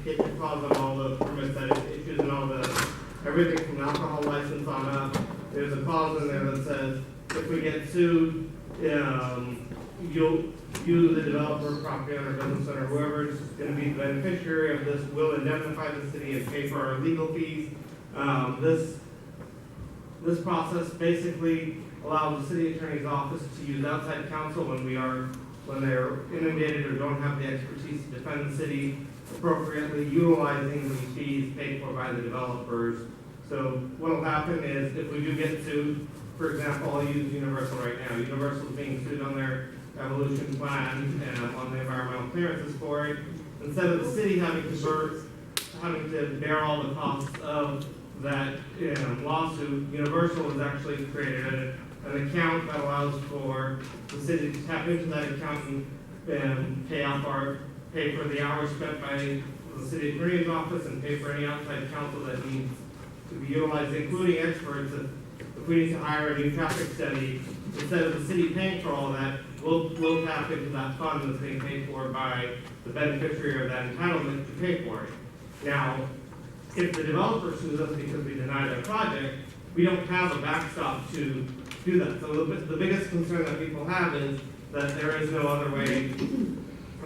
modification clause on all the permits that it issues and all everything from alcohol license on up. There's a clause in there that says, if we get sued, you, the developer, property owner, business owner, whoever is going to be the beneficiary of this, will indemnify the city and pay for our legal fees. This process basically allows the city attorney's office to use outside counsel when they're inundated or don't have the expertise to defend the city appropriately, utilizing the fees paid for by the developers. So what will happen is, if we do get sued, for example, I'll use Universal right now. Universal is being sued on their evolution plan and on the environmental clearances for it. Instead of the city having to bear all the costs of that lawsuit, Universal has actually created an account that allows for the city to tap into that account and pay for the hours spent by the city attorney's office and pay for any outside counsel that needs to be utilized, including experts. If we need to hire a new traffic study, instead of the city paying for all that, we'll tap into that fund that's being paid for by the beneficiary of that entitlement to pay for it. Now, if the developer sues us because we denied their project, we don't have a backstop to do that. So the biggest concern that people have is that there is no other way,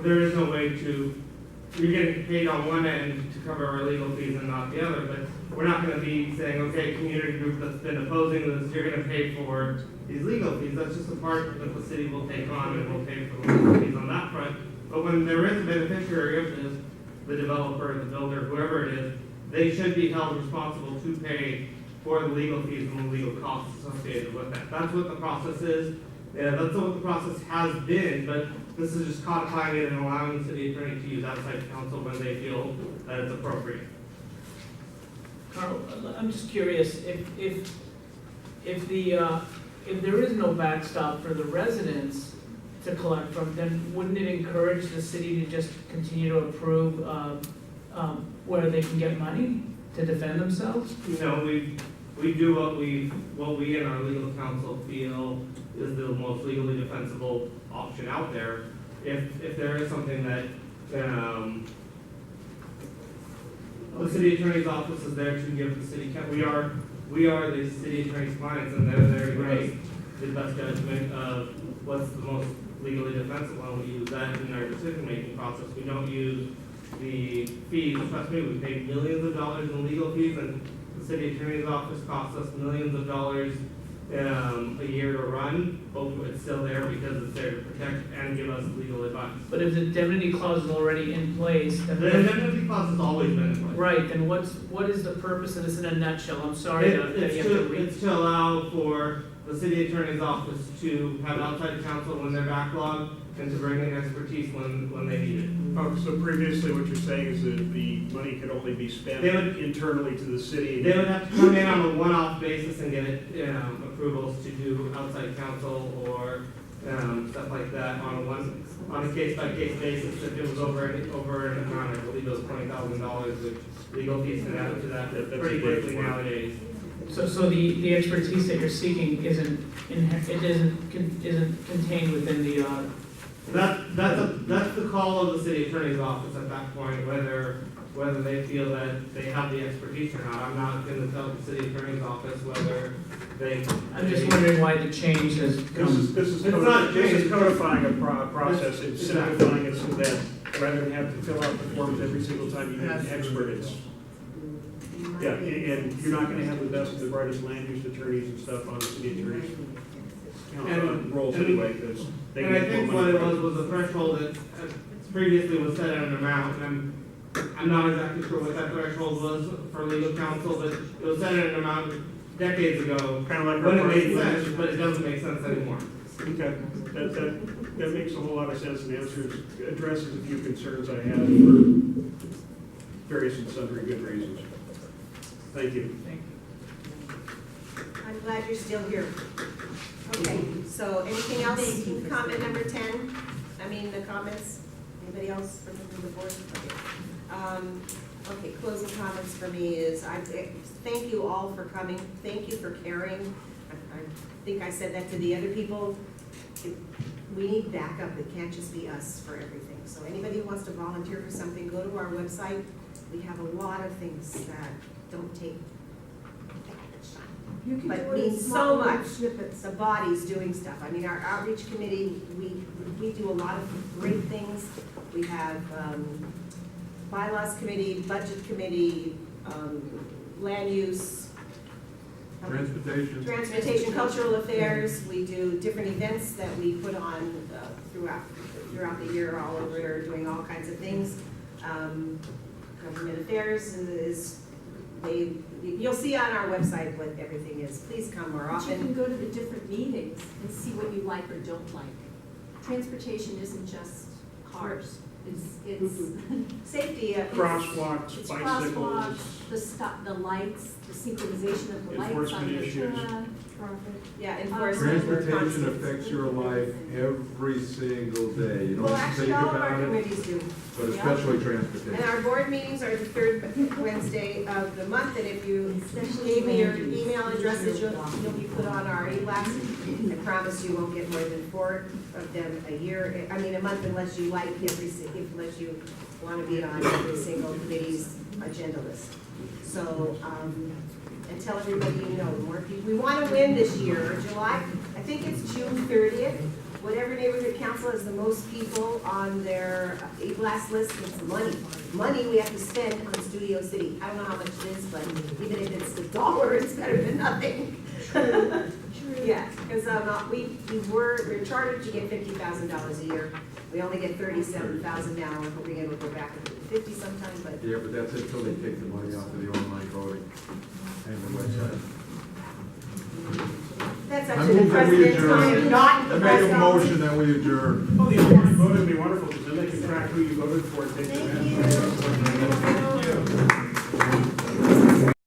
you're getting paid on one end to cover our legal fees and not the other, but we're not going to be saying, okay, community group that's been opposing this, you're going to pay for these legal fees. That's just a part that the city will take on, and we'll pay for the legal fees on that front. But when there is a beneficiary of this, the developer, the builder, whoever it is, they should be held responsible to pay for the legal fees and the legal costs associated with that. That's what the process is. Yeah, that's what the process has been, but this is just codifying it and allowing the city attorney to use outside counsel when they feel that it's appropriate. Carl, I'm just curious, if there is no backstop for the residents to collect from, then wouldn't it encourage the city to just continue to approve where they can get money to defend themselves? No, we do what we and our legal counsel feel is the most legally defensible option out there. If there is something that the city attorney's office is there to give the city, we are the city attorney's clients, and they're there to give us the best judgment of what's the most legally defensible, and we use that in our decision-making process. We don't use the fees. Trust me, we pay millions of dollars in legal fees, and the city attorney's office costs us millions of dollars a year to run, but it's still there because it's there to protect and give us legal advice. But if the indemnity clause is already in place, then The indemnity clause has always been in place. right, then what is the purpose of this in a nutshell? I'm sorry that you have to read. It's to allow for the city attorney's office to have outside counsel when they're backlogged and to bring in expertise when they need it. Oh, so previously what you're saying is that the money could only be spent internally to the city? They would have to come in on a one-off basis and get approvals to do outside counsel or stuff like that on a case-by-case basis. If it was over an amount, I believe it was $20,000, which legal fees can add to that pretty quickly nowadays. So the expertise that you're seeking isn't contained within the That's the call of the city attorney's office at that point, whether they feel that they have the expertise or not. I'm not going to tell the city attorney's office whether they. I'm just wondering why the change has come. This is It's codifying a process. It's simplifying it so that rather than have to fill out the forms every single time you need an expert, it's. Yeah, and you're not gonna have the best, the brightest land use attorneys and stuff on the city attorneys. Roles anyway, because they And I get think more what money. it was a threshold that previously was set at an amount, and I'm not exactly sure what that threshold was for legal counsel, but it was set at an amount decades ago. Kind of like When our it made party sense, but it doesn't make sense anymore. Okay, that makes a whole lot of sense and addresses a few concerns I had for various and sundry good reasons. Thank you. I'm glad you're still here. Okay, so anything else? Comment number 10? The comments? Anybody else from the board? Okay, closing comments for me is, thank you all for coming. Thank you for caring. I think I said that to the other people. We need backup. It can't just be us for everything. So anybody who wants to volunteer for something, go to our website we have a lot of things that don't take You can but do it in means so small much. snippets. the body's doing stuff. I mean, our outreach committee, we do a lot of great things. We have bylaws committee, budget committee, land use, transportation, cultural affairs. We do different events that we put on throughout the year, all over it, or doing all kinds of things. Government affairs you'll see on our website what everything is. Please come more But you can often. go to the different meetings and see what you like or don't like. Transportation isn't just cars, it's Safety, Crosswalks, it's bicycles, crosswalks, the lights, the synchronization of the lights on Enforcement the issues. yeah, enforcement. Transportation affects your life every single day. You Well, don't actually, think all of our about it, committees do. but especially And transportation. our board meetings are the third Wednesday of the month, and if you Especially gave me your land use. email addresses, you'll be put on our e-blast. I promise you won't get more than 4 of them a month, unless you unless you want to be on every single committee's agenda list. So, and tell everybody you know, more people, we want to win this year, July, I think it's June 30th. Whatever neighborhood council has the most people on their e-blast list gets money. Money we have to spend on Studio City. I don't know how much it is, but even if it's $1, it's better than nothing. Yeah, because we're chartered to get $50,000 a year. We only get $37,000 now. We're hoping it'll go back to $50 sometime, but Yeah, but that's until they take the money off of the online voting and the website. that's I actually the move that we president's adjourn. time, not the I make a president's. motion that we adjourn. Oh, the online vote would be wonderful, because then they can track who you voted for and take the Thank you. minutes.